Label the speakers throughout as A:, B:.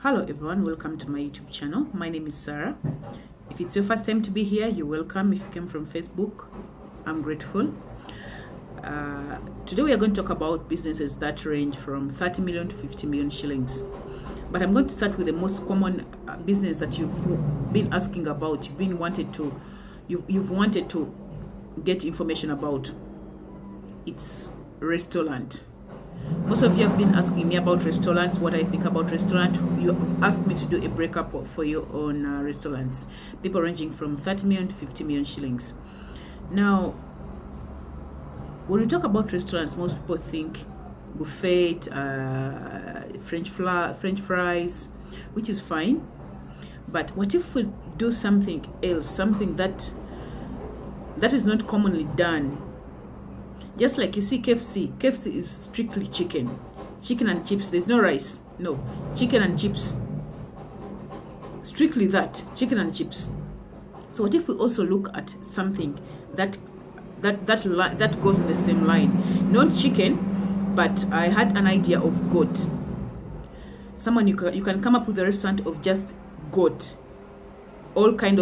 A: Hello everyone, welcome to my YouTube channel. My name is Sarah. If it's your first time to be here, you're welcome. If you came from Facebook, I'm grateful. Today we are going to talk about businesses that range from 30 million to 50 million shillings. But I'm going to start with the most common business that you've been asking about, you've wanted to get information about. It's restaurant. Most of you have been asking me about restaurants, what I think about restaurant. You have asked me to do a breakup for you on restaurants. People ranging from 30 million to 50 million shillings. Now, when we talk about restaurants, most people think buffet, French fries, which is fine. But what if we do something else, something that is not commonly done? Just like you see KFC is strictly chicken and chips. There's no rice. No, chicken and chips. Strictly that, chicken and chips. So what if we also look at something that goes in the same line? Not chicken, but I had an idea of goat. You can come up with a restaurant of just goat. All kinds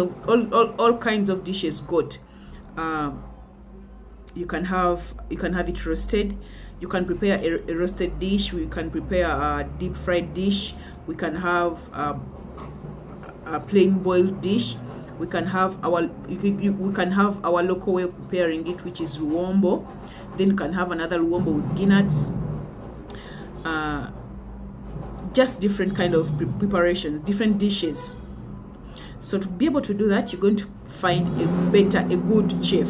A: of dishes, goat. You can have it roasted. You can prepare a roasted dish. We can prepare a deep fried dish. We can have a plain boiled dish. We can have our local way of preparing it, which is luombo. Then you can have another luombo with guineas. Just different kind of preparations, different dishes. So to be able to do that, you're going to find a good chef.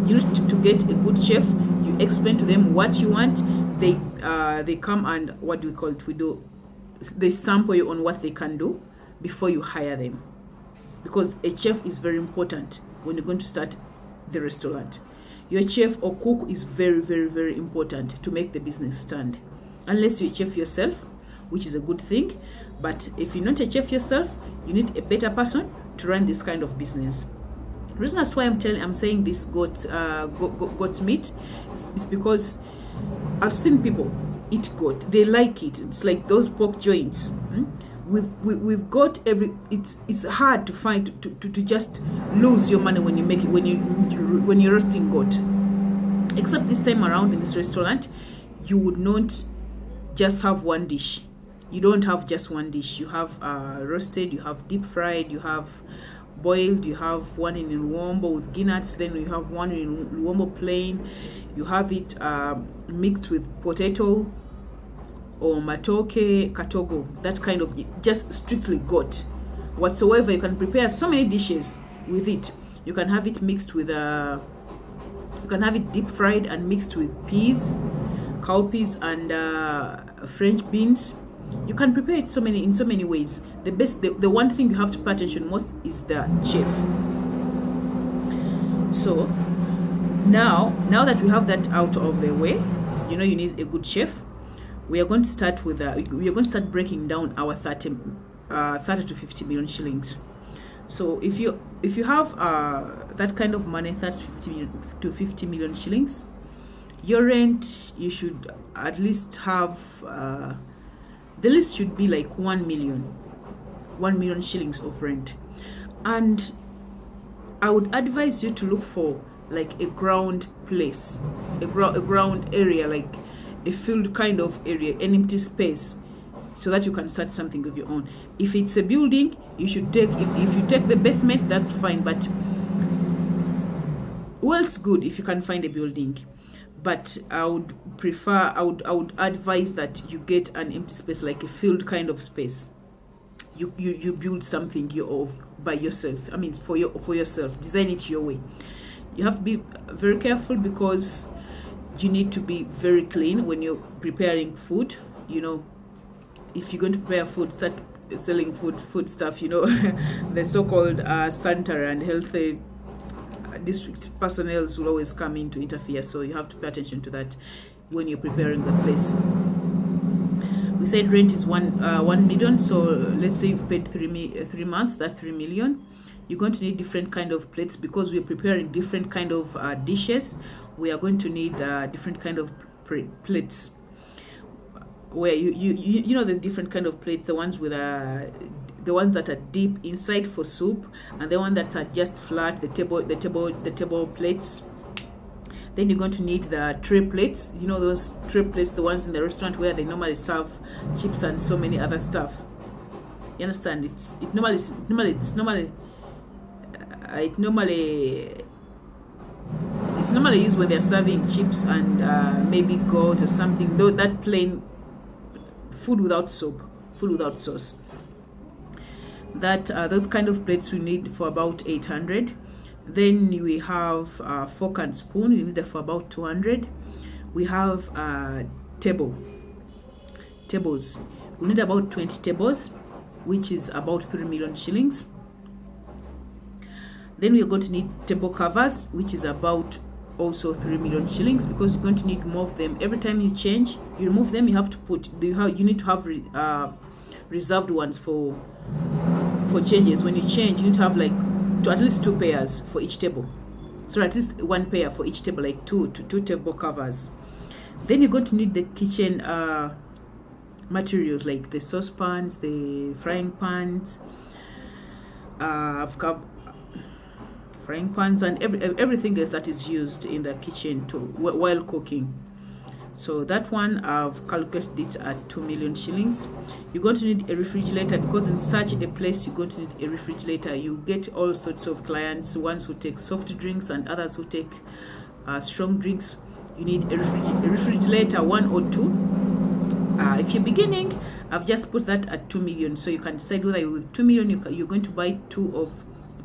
A: You need to get a good chef. You explain to them what you want. They come and what do we call it? They sample you on what they can do before you hire them, because a chef is very important when you're going to start the restaurant. Your chef or cook is very, very, very important to make the business stand. Unless you're a chef yourself, which is a good thing, but if you're not a chef yourself, you need a better person to run this kind of business. The reason as to why I'm saying this goat meat is because I've seen people eat goat. They like it. It's like those pork joints. With goat, it's hard to find to just lose your money when you make it when you're roasting goat. Except this time around in this restaurant, you would not just have one dish. You don't have just one dish. You have roasted, you have deep fried, you have boiled, you have one in luombo with guineas, then you have one in luombo plain. You have it mixed with potato or matoke, katogo, that kind of, just strictly goat. Whatsoever, you can prepare so many dishes with it. You can have it mixed with you can have it deep fried and mixed with peas, cowpeas and French beans. You can prepare it in so many ways. The one thing you have to pay attention most is the chef. So now that we have that out of the way, you need a good chef. We are going to start with we are going to start breaking down our 30 to 50 million shillings. So if you have that kind of money, 30 to 50 million shillings, your rent, you should at least have the list should be like 1 million shillings of rent. And I would advise you to look for like a ground place, a ground area, like a field kind of area, an empty space, so that you can start something of your own. If it's a building, you should take, if you take the basement, that's fine, but well, it's good if you can find a building. But I would advise that you get an empty space, like a field kind of space. You build something by yourself. I mean, for yourself. Design it your way. You have to be very careful because you need to be very clean when you're preparing food. If you're going to prepare food, start selling food stuff. The so-called sanitary and healthy district personnel will always come in to interfere, so you have to pay attention to that when you're preparing the place. We said rent is 1 million, so let's say you've paid 3 months, that's 3 million. You're going to need different kind of plates because we're preparing different kind of dishes. We are going to need different kind of plates. where you know the different kind of plates, the ones with the ones that are deep inside for soup, and the ones that are just flat, the table plates. Then you're going to need the tray plates. You know those tray plates, the ones in the restaurant where they normally serve chips and so many other stuff. You understand? It's normally used when they're serving chips and maybe goat or something. Though that plain food without soup, food without sauce. That those kind of plates we need for about 800. Then we have fork and spoon. We need that for about 200. We have tables. We need about 20 tables, which is about 3 million shillings. Then we're going to need table covers, which is about also 3 million shillings, because you're going to need more of them. Every time you change, you remove them, you have to put, you need to have reserved ones for changes. When you change, you need to have like at least 2 pairs for each table. So at least 1 pair for each table, like two table covers. Then you're going to need the kitchen materials, like the saucepans, the frying pans, frying pans, and everything else that is used in the kitchen while cooking. So that one I've calculated it at 2 million shillings. You're going to need a refrigerator, because in such a place you're going to need a refrigerator. You get all sorts of clients, ones who take soft drinks and others who take strong drinks. You need a refrigerator, 1 or 2. If you're beginning, I've just put that at 2 million, so you can decide whether with 2 million you're going to buy 2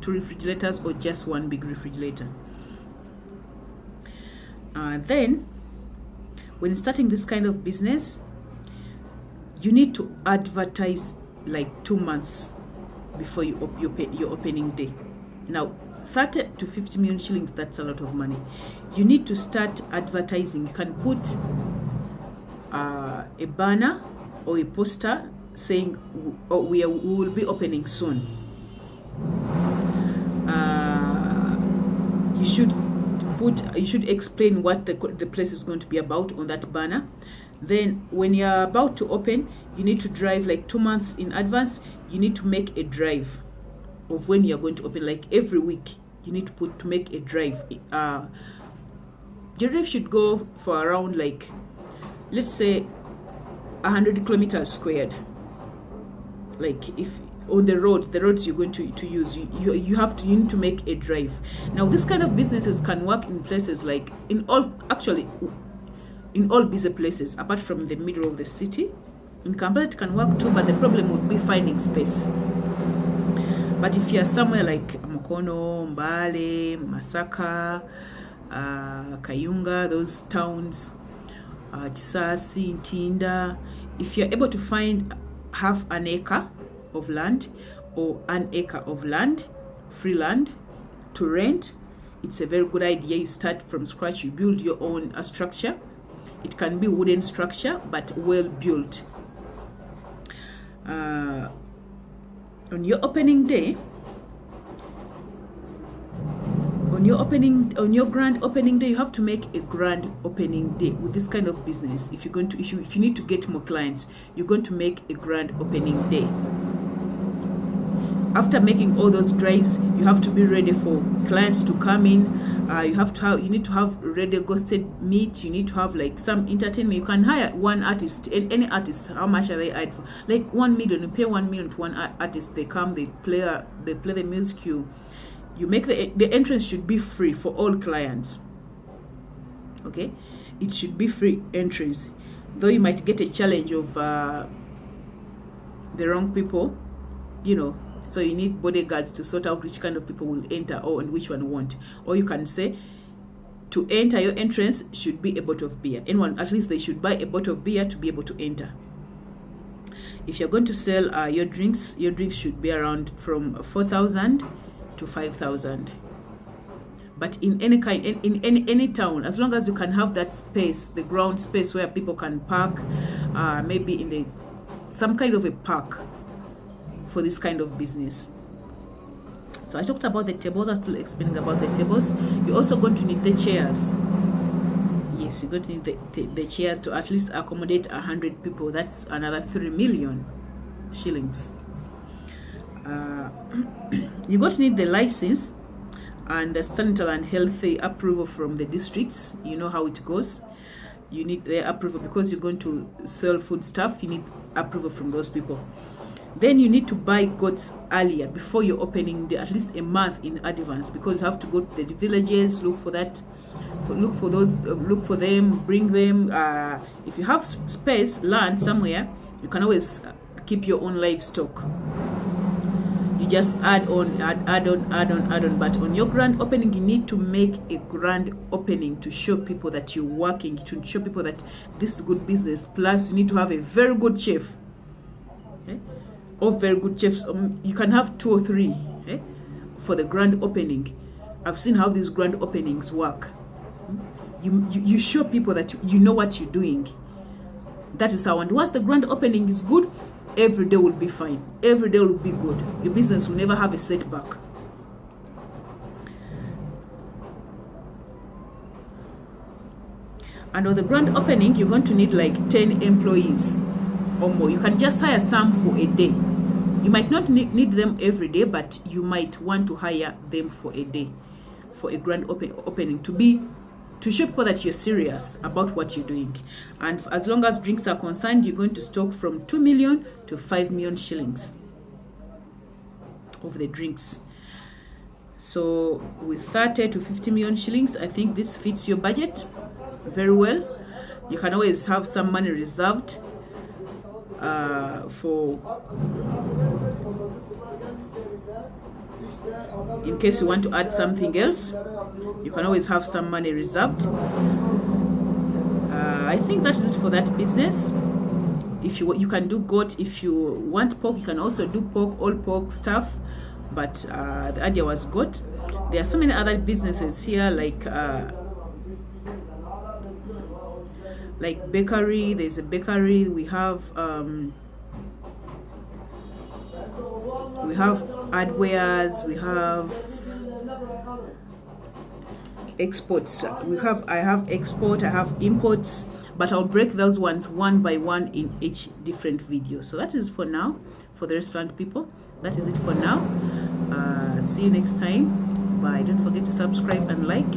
A: refrigerators or just 1 big refrigerator. Then when starting this kind of business, you need to advertise like 2 months before your opening day. Now 30 to 50 million shillings, that's a lot of money. You need to start advertising. You can put a banner or a poster saying, oh, we will be opening soon. You should explain what the place is going to be about on that banner. Then when you're about to open, you need to drive like 2 months in advance. You need to make a drive of when you're going to open, like every week you need to make a drive. Your drive should go for around, like, let's say 100 kilometers squared. Like if on the roads you're going to use, you need to make a drive. Now this kind of businesses can work in places like in all busy places apart from the middle of the city. In Kampala it can work too, but the problem would be finding space. But if you're somewhere like Mukono, Mbale, Masaka, Kayunga, those towns, Chisasi, Ntinda, if you're able to find half an acre of land or an acre of land, free land to rent, it's a very good idea. You start from scratch, you build your own structure. It can be wooden structure, but well built. On your opening day, on your grand opening day, you have to make a grand opening day with this kind of business. If you need to get more clients, you're going to make a grand opening day. After making all those drives, you have to be ready for clients to come in. You need to have ready ghosted meat. You need to have like some entertainment. You can hire one artist, any artist. How much are they hired for? Like 1 million. You pay 1 million to one artist. They come, they play the music. You make the entrance should be free for all clients. Okay, it should be free entrance. Though you might get a challenge of the wrong people, you know. So you need bodyguards to sort out which kind of people will enter and which one won't. Or you can say, to enter your entrance should be a bottle of beer. Anyone, at least they should buy a bottle of beer to be able to enter. If you're going to sell your drinks should be around from 4,000 to 5,000. But in any town, as long as you can have that space, the ground space where people can park, maybe in some kind of a park for this kind of business. So I talked about the tables. I'm still explaining about the tables. You're also going to need the chairs. Yes, you're going to need the chairs to at least accommodate 100 people. That's another 3 million shillings. You're going to need the license and the sanitary and healthy approval from the districts. You know how it goes. You need their approval because you're going to sell food stuff. You need approval from those people. Then you need to buy goats earlier before you're opening, at least a month in advance, because you have to go to the villages, look for that, look for them, bring them. If you have space, land somewhere, you can always keep your own livestock. You just add on. But on your grand opening, you need to make a grand opening to show people that you're working, to show people that this is good business. Plus, you need to have a very good chef. Okay? Or very good chefs. You can have 2 or 3 for the grand opening. I've seen how these grand openings work. You show people that you know what you're doing. That is how. And once the grand opening is good, every day will be fine. Every day will be good. Your business will never have a setback. And on the grand opening, you're going to need like 10 employees or more. You can just hire some for a day. You might not need them every day, but you might want to hire them for a day, for a grand opening, to show people that you're serious about what you're doing. And as long as drinks are concerned, you're going to stock from 2 million to 5 million shillings of the drinks. So with 30 to 50 million shillings, I think this fits your budget very well. You can always have some money reserved in case you want to add something else. You can always have some money reserved. I think that is it for that business. If you can do goat. If you want pork, you can also do pork, all pork stuff. But the idea was goat. There are so many other businesses here, like bakery. There's a bakery. We have hardwares. We have exports. I have export. I have imports. But I'll break those ones one by one in each different video. So that is for now. For the restaurant people, that is it for now. See you next time. Bye. Don't forget to subscribe and like.